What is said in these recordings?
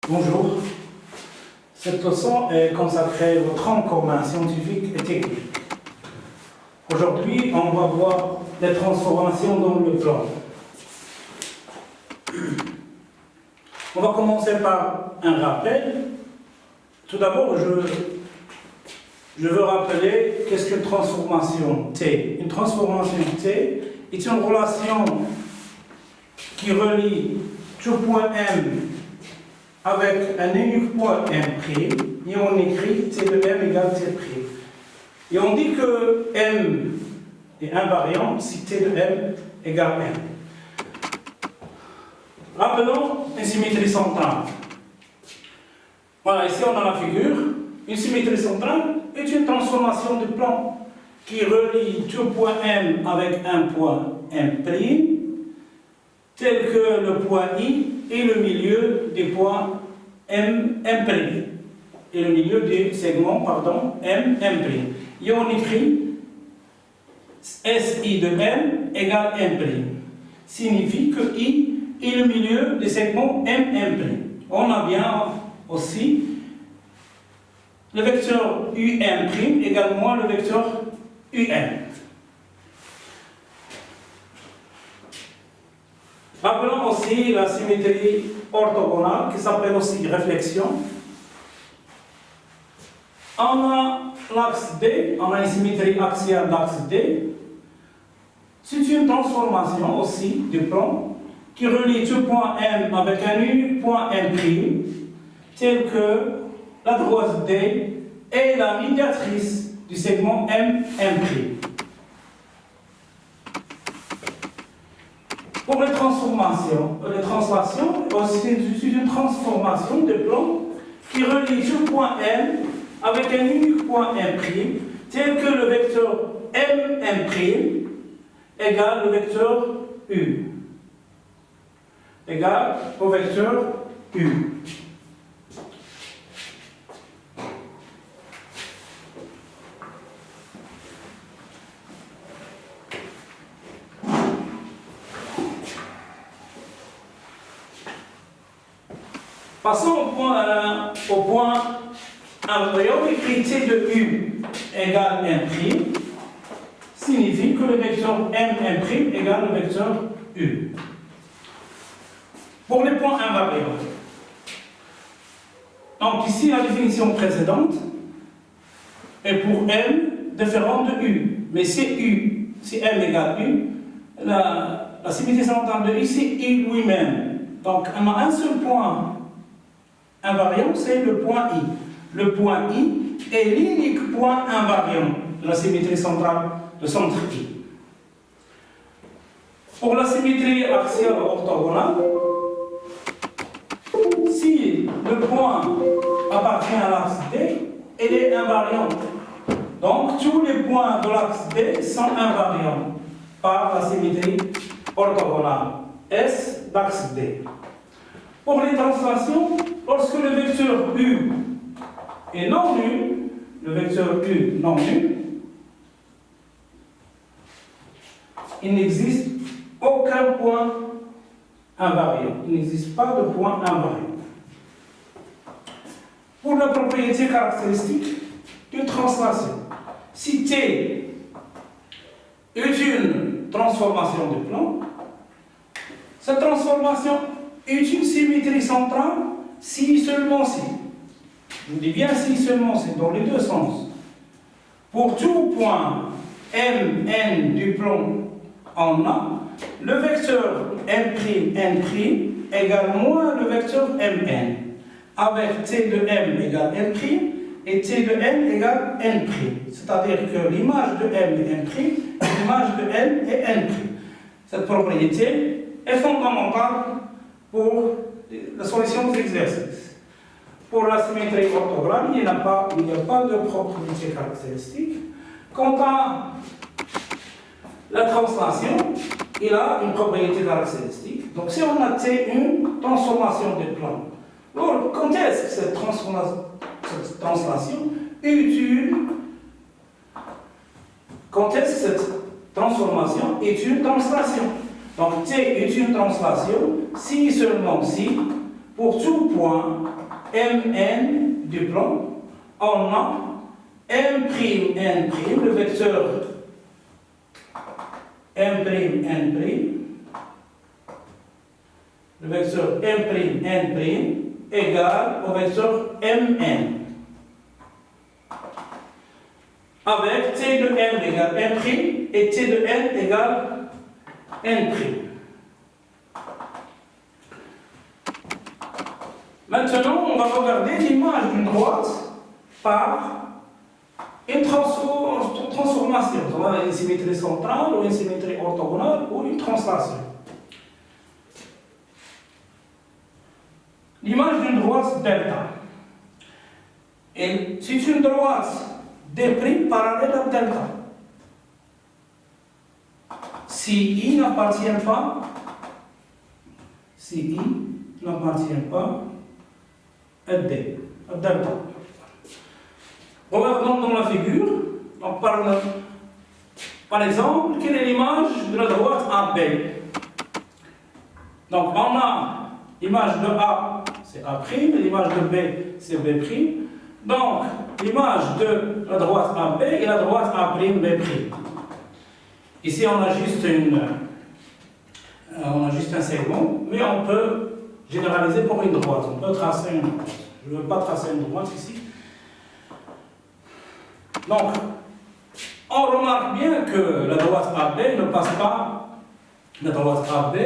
Bonjour. Cette leçon est consacrée au tronc commun scientifique et technique. Aujourd'hui, on va voir les transformations dans le plan. On va commencer par un rappel. Tout d'abord, je veux rappeler qu'est-ce qu'une transformation T. Une transformation T est une relation qui relie tout point M avec un unique point M', et on écrit T de M égale T'. Et on dit que M est invariant si T de M égale M. Rappelons une symétrie centrale. Voilà, ici on a la figure. Une symétrie centrale est une transformation de plan qui relie tout point M avec un point M', tel que le point I et le milieu des points M', et le milieu du segment, M'. Et on écrit SI de M égale M'. Signifie que I est le milieu des segments M'. On a bien aussi le vecteur UM' également le vecteur UM. Rappelons aussi la symétrie orthogonale qui s'appelle aussi réflexion. On a l'axe D, on a une symétrie axiale d'axe D. C'est une transformation aussi du plan qui relie tout point M avec un unique point M', tel que la droite D est la médiatrice du segment M'. Pour les transformations, c'est une transformation de plan qui relie tout point M avec un unique point M', tel que le vecteur M' égale le vecteur U. Égale au vecteur U. Passons au point inférieur, écrit T de U égale M', signifie que le vecteur M' égale le vecteur U. Pour les points invariants, donc ici la définition précédente est pour M différente de U, mais si M égale U, la symétrie centrale de U c'est U lui-même. Donc on a un seul point invariant, c'est le point I. Le point I est l'unique point invariant de la symétrie centrale de centre I. Pour la symétrie axiale orthogonale, si le point appartient à l'axe D, il est invariant. Donc tous les points de l'axe D sont invariants par la symétrie orthogonale S d'axe D. Pour les translations, lorsque le vecteur U est non nul, il n'existe aucun point invariant. Il n'existe pas de point invariant. Pour la propriété caractéristique d'une translation, si T est une transformation de plan, cette transformation est une symétrie centrale si seulement si. Je vous dis bien si seulement si, dans les deux sens. Pour tout point Mn du plan en A, le vecteur M', égale moins le vecteur Mn, avec T de M égale M' et T de N égale N'. C'est-à-dire que l'image de M est M', l'image de N est N'. Cette propriété est fondamentale pour la solution des exercices. Pour la symétrie orthogonale, il n'y a pas de propriété caractéristique. Quant à la translation, il a une propriété caractéristique. Donc si on a T une transformation de plan, alors quand est-ce que cette translation est une translation? Donc T est une translation si seulement si pour tout point Mn du plan, on a M'N', le vecteur M'N', le vecteur M'N' égale au vecteur Mn. Avec T de M égale M' et T de N égale N'. Maintenant, on va regarder l'image d'une droite par une transformation. On va une symétrie centrale ou une symétrie orthogonale ou une translation. L'image d'une droite delta. Et c'est une droite D' parallèle à delta. Si I n'appartient pas à D, à delta. Regardons dans la figure. On parle, par exemple, quelle est l'image de la droite AB? Donc on a l'image de A, c'est A', l'image de B, c'est B'. Donc l'image de la droite AB et la droite A'B'. Ici on a juste un segment, mais on peut généraliser pour une droite. On peut tracer une droite. Je ne veux pas tracer une droite ici. Donc, on remarque bien que la droite AB ne passe pas, par la droite AB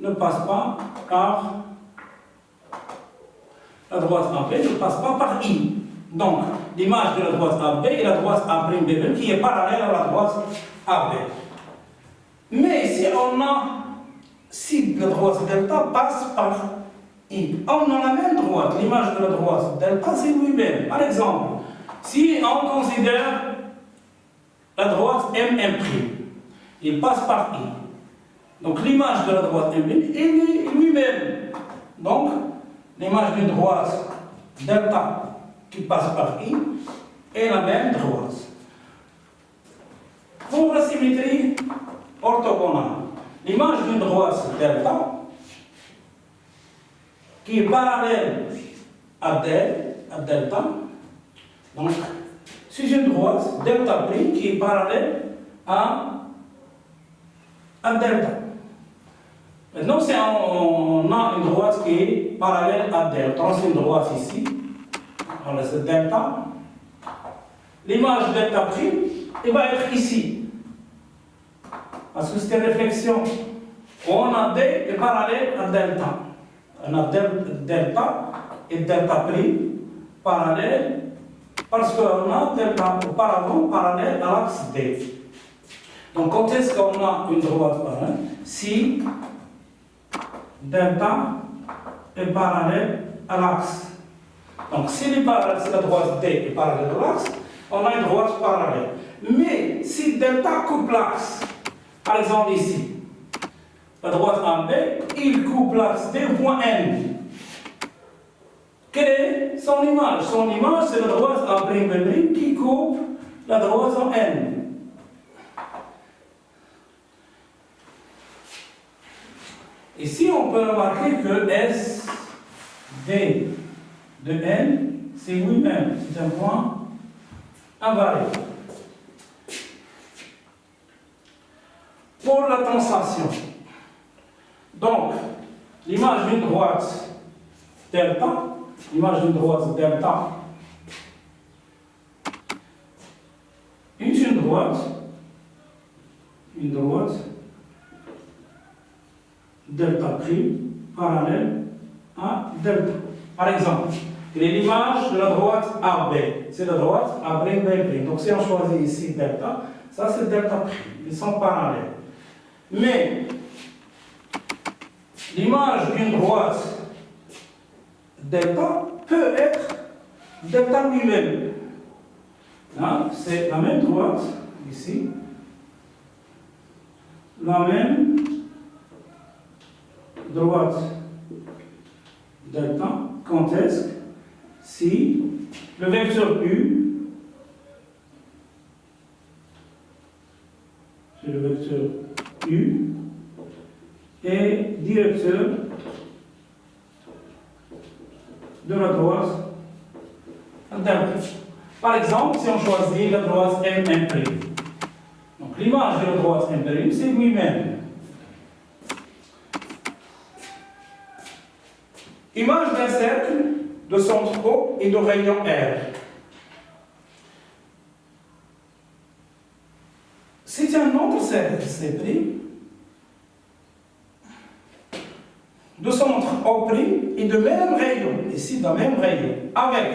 ne passe pas par I. Donc, l'image de la droite AB est la droite A'B' qui est parallèle à la droite AB. Mais si la droite delta passe par I, on a la même droite. L'image de la droite delta, c'est lui-même. Par exemple, si on considère la droite M', il passe par I. Donc l'image de la droite M', il est lui-même. Donc, l'image d'une droite delta qui passe par I est la même droite. Pour la symétrie orthogonale, l'image d'une droite delta qui est parallèle à delta, donc c'est une droite delta' qui est parallèle à delta. Maintenant, si on a une droite qui est parallèle à delta, on a une droite ici, voilà, c'est delta. L'image delta', elle va être ici. Parce que c'est une réflexion. On a D est parallèle à delta. On a delta et delta' parallèle parce qu'on a delta auparavant parallèle à l'axe D. Donc, quand est-ce qu'on a une droite parallèle? Si delta est parallèle à l'axe. Donc, si la droite D est parallèle à l'axe, on a une droite parallèle. Mais si delta coupe l'axe, par exemple ici, la droite AB, il coupe l'axe D au point N. Quelle est son image? Son image, c'est la droite A'B' qui coupe la droite en N. Ici, on peut remarquer que S, D de N, c'est lui-même, c'est un point invariant. Pour la translation, donc, l'image d'une droite delta, une droite delta' parallèle à delta. Par exemple, il est l'image de la droite AB, c'est la droite A'B'. Donc si on choisit ici delta, ça c'est delta', ils sont parallèles. Mais l'image d'une droite delta peut être delta lui-même. C'est la même droite, ici, la même droite delta, quand est-ce? Si le vecteur U, c'est le vecteur U, est directeur de la droite d'un prisme. Par exemple, si on choisit la droite M', donc l'image de la droite M', c'est lui-même. Image d'un cercle de centre O et de rayon R. C'est un autre cercle C', de centre O' et de même rayon, ici de même rayon, avec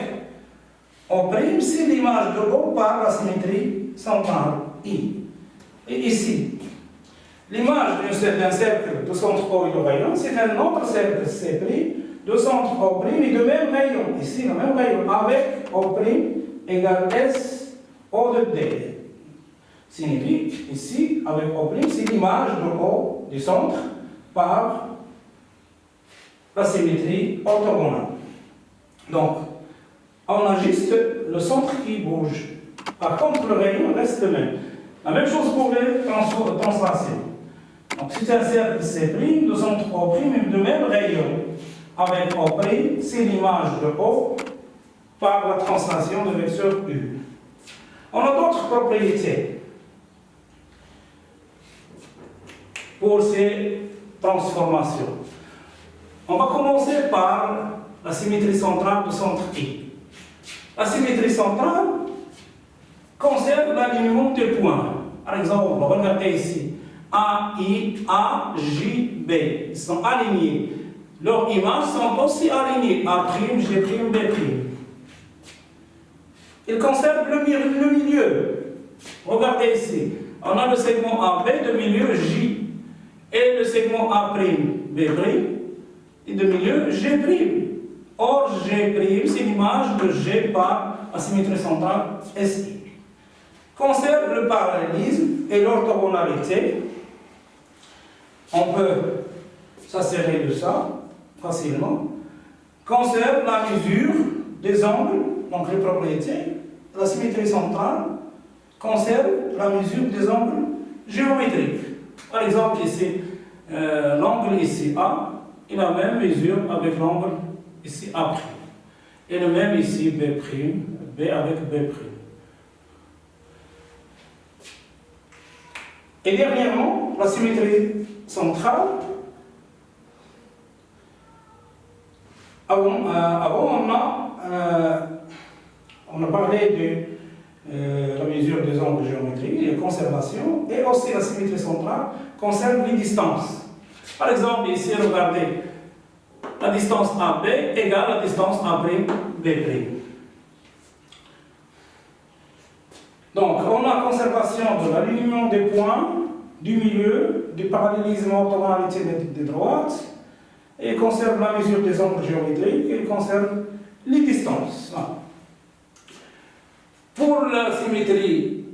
O', c'est l'image de O par la symétrie centrale I. Et ici, l'image d'un cercle de centre O et de rayon, c'est un autre cercle C', de centre O' et de même rayon, ici le même rayon, avec O' égale S O de D. Signifie, ici, avec O', c'est l'image de O du centre par la symétrie orthogonale. Donc, on a juste le centre qui bouge. Par contre, le rayon reste le même. La même chose pour les translations. Donc, c'est un cercle C', de centre O', et de même rayon. Avec O', c'est l'image de O par la translation de vecteur U. On a d'autres propriétés pour ces transformations. On va commencer par la symétrie centrale du centre I. La symétrie centrale concerne l'alignement des points. Par exemple, regardez ici. A, I, A, J, B. Ils sont alignés. Leurs images sont aussi alignées. A', G', B'. Ils conservent le milieu. Regardez ici. On a le segment AB de milieu J et le segment A', B'. Et de milieu G'. Or, G', c'est l'image de G par la symétrie centrale SI. Conserve le parallélisme et l'orthogonalité. On peut s'assurer de ça facilement. Conserve la mesure des angles, donc les propriétés. La symétrie centrale conserve la mesure des angles géométriques. Par exemple, ici, l'angle ici A, il a la même mesure avec l'angle ici A'. Et le même ici B', B avec B'. Et dernièrement, la symétrie centrale. Avant on a parlé de la mesure des angles géométriques, les conservations, et aussi la symétrie centrale conserve les distances. Par exemple, ici, regardez, la distance AB égale la distance A'B'. Donc, on a conservation de l'alignement des points, du milieu, du parallélisme orthogonalité des droites, et conserve la mesure des angles géométriques, et conserve les distances. Voilà. Pour la symétrie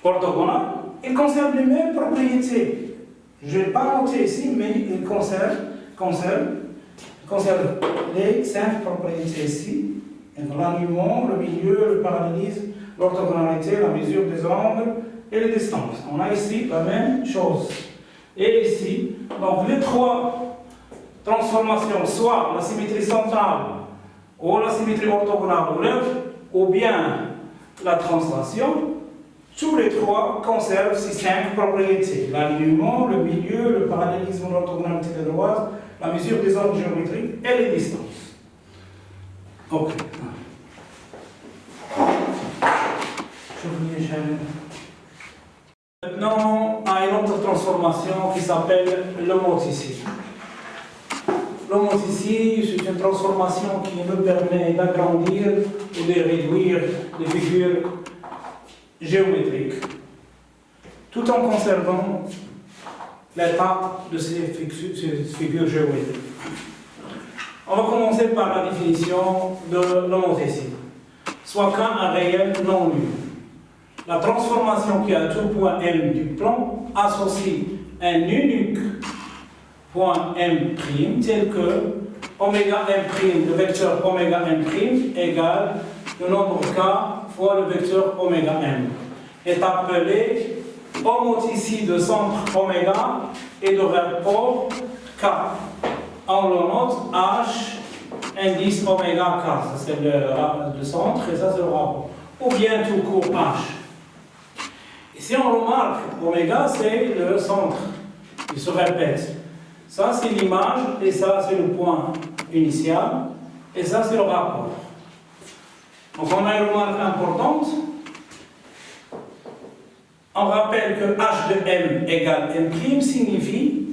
orthogonale, il conserve les mêmes propriétés. Je ne vais pas noter ici, mais il conserve les 5 propriétés ici. L'alignement, le milieu, le parallélisme, l'orthogonalité, la mesure des angles et les distances. On a ici la même chose. Et ici, donc les 3 transformations, soit la symétrie centrale, ou la symétrie orthogonale, ou bien la translation, tous les 3 conservent ces 5 propriétés. L'alignement, le milieu, le parallélisme, l'orthogonalité des droites, la mesure des angles géométriques et les distances. Ok. Maintenant, à une autre transformation qui s'appelle l'homoticide. L'homoticide, c'est une transformation qui nous permet d'agrandir ou de réduire les figures géométriques, tout en conservant l'état de ces figures géométriques. On va commencer par la définition de l'homoticide. Soit K un réel non nul. La transformation qui a tout point M du plan associe un unique point M' tel que oméga M', le vecteur oméga M' égale le nombre K fois le vecteur oméga M, est appelé homoticide de centre oméga et de rapport K. On le note H indice oméga K, ça c'est le centre et ça c'est le rapport. Ou bien tout court H. Ici on remarque oméga c'est le centre, il se répète. Ça c'est l'image et ça c'est le point initial et ça c'est le rapport. Donc on a une remarque importante. On rappelle que H de M égale M' signifie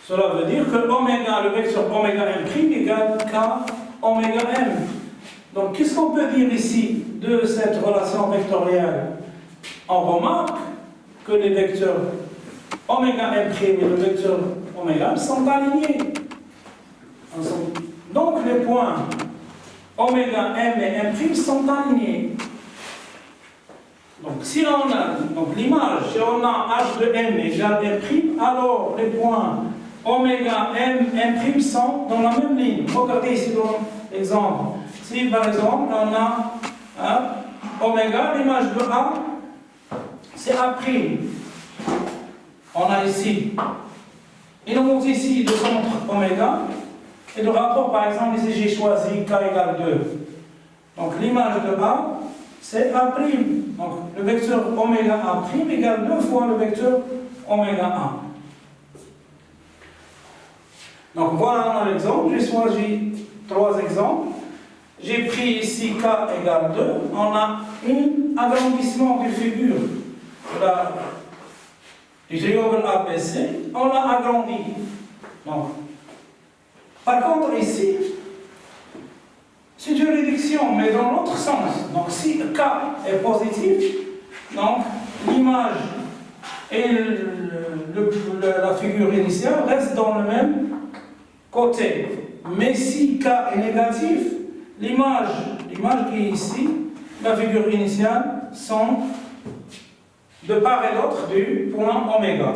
cela veut dire que oméga, le vecteur oméga M' égale K oméga M. Donc qu'est-ce qu'on peut dire ici de cette relation vectorielle? On remarque que les vecteurs oméga M' et le vecteur oméga M sont alignés. Donc les points oméga M et M' sont alignés. Donc si on a l'image, si on a H de M égale M', alors les points oméga M, M' sont dans la même ligne. Regardez ici dans l'exemple. Si par exemple on a oméga, l'image de A, c'est A'. On a ici, il nous montre ici le centre oméga, et le rapport par exemple, ici j'ai choisi K égale 2. Donc l'image de A, c'est A'. Donc le vecteur oméga A' égale 2 fois le vecteur oméga A. Donc voilà un exemple, j'ai choisi 3 exemples. J'ai pris ici K égale 2, on a un agrandissement de figure du triangle ABC, on l'a agrandi. Donc, par contre ici, c'est une réduction, mais dans l'autre sens. Donc si K est positif, donc l'image et la figure initiale restent dans le même côté. Mais si K est négatif, l'image qui est ici, la figure initiale, sont de part et d'autre du point oméga.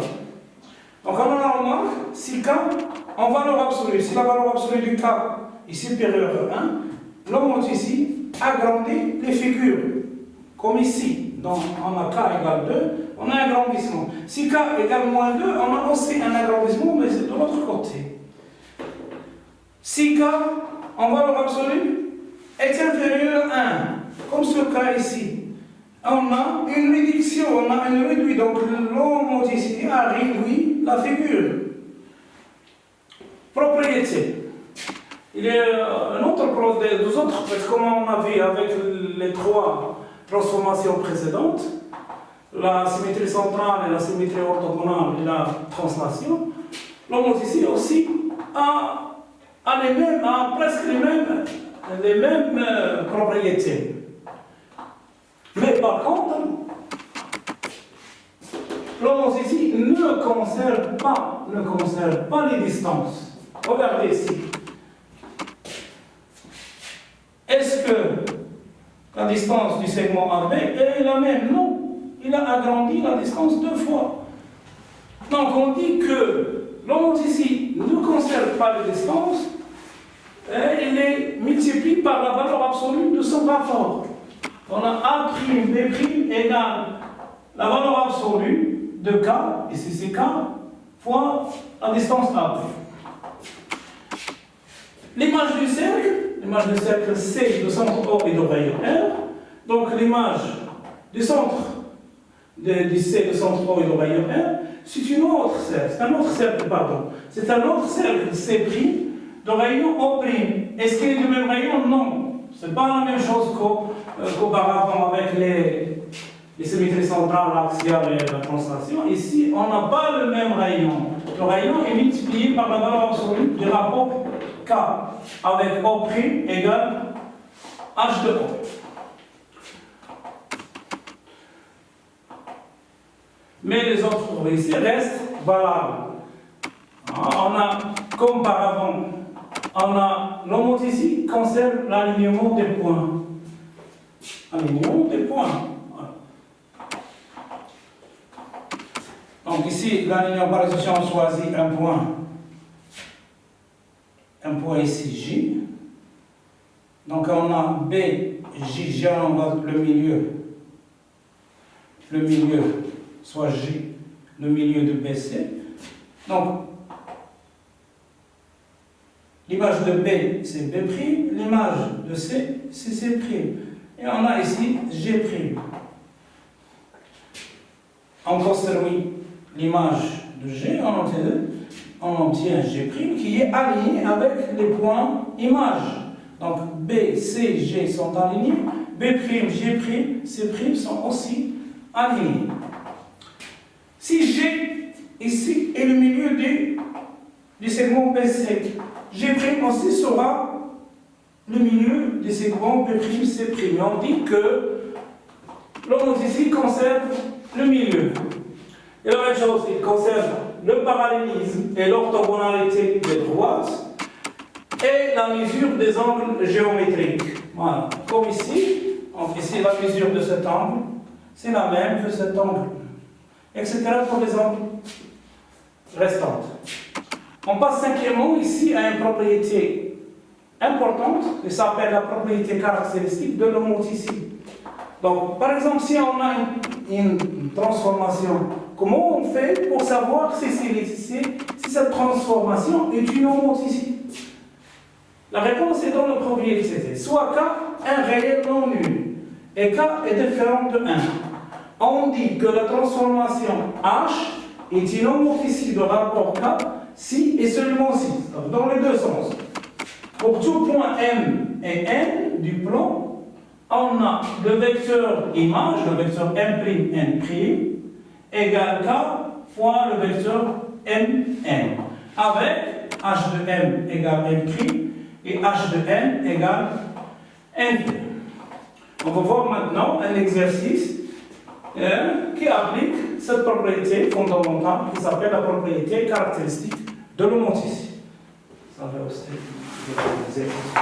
Donc on a la remarque, si K, en valeur absolue, si la valeur absolue du K est supérieure à 1, l'on montre ici agrandit les figures, comme ici. Donc on a K égale 2, on a un agrandissement. Si K égale moins 2, on a aussi un agrandissement, mais c'est de l'autre côté. Si K, en valeur absolue, est inférieur à 1, comme ce cas ici, on a une réduction, on a une réduit, donc l'on ici a réduit la figure. Propriété. Il y a un autre procédé, deux autres, comme on a vu avec les 3 transformations précédentes, la symétrie centrale et la symétrie orthogonale et la translation, l'on ici aussi a presque les mêmes propriétés. Mais par contre, l'on ici ne conserve pas les distances. Regardez ici. Est-ce que la distance du segment AB est la même? Non. Il a agrandi la distance 2 fois. Donc on dit que l'on ici ne conserve pas les distances et il les multiplie par la valeur absolue de son rapport. On a A', B' égale la valeur absolue de K, ici c'est K, fois la distance AB. L'image du cercle C de centre O et de rayon R. Donc l'image du centre du C de centre O et de rayon R, c'est un autre cercle C' de rayon O'. Est-ce qu'il est du même rayon? Non. Ce n'est pas la même chose qu'auparavant avec les symétries centrales, axiales et la translation. Ici, on n'a pas le même rayon. Le rayon est multiplié par la valeur absolue du rapport K avec O' égale H de O. Mais les autres ici restent valables. On a, comme par avant, l'on ici conserve l'alignement des points. Alignement des points. Voilà. Donc ici, l'alignement par exemple, on choisit un point ici J. Donc on a B, J, on va le milieu, soit J le milieu de BC. Donc, l'image de B, c'est B', l'image de C, c'est C'. Et on a ici G'. On construit l'image de G, on obtient G' qui est aligné avec les points images. Donc B, C, G sont alignés, B', G', C' sont aussi alignés. Si G ici est le milieu du segment BC, G' aussi sera le milieu du segment B', C'. On dit que l'homothétie conserve le milieu. Et la même chose, il conserve le parallélisme et l'orthogonalité des droites et la mesure des angles géométriques. Voilà. Comme ici, donc ici la mesure de cet angle, c'est la même que cet angle, etc. pour les angles restantes. On passe cinquièmement ici à une propriété importante qui s'appelle la propriété caractéristique de l'homothétie. Donc, par exemple, si on a une transformation, comment on fait pour savoir si cette transformation est une homothétie? La réponse est dans le premier exercice. Soit K est un réel non nul et K est différent de 1. On dit que la transformation H est une homothétie de rapport K si et seulement si, dans les deux sens. Pour tout point M et N du plan, on a le vecteur image, le vecteur m'N', égale K fois le vecteur Mn, avec H de M égale M' et H de N égale N'. On va voir maintenant un exercice qui applique cette propriété fondamentale qui s'appelle la propriété caractéristique de l'homothétie. Ça va aussi des exercices.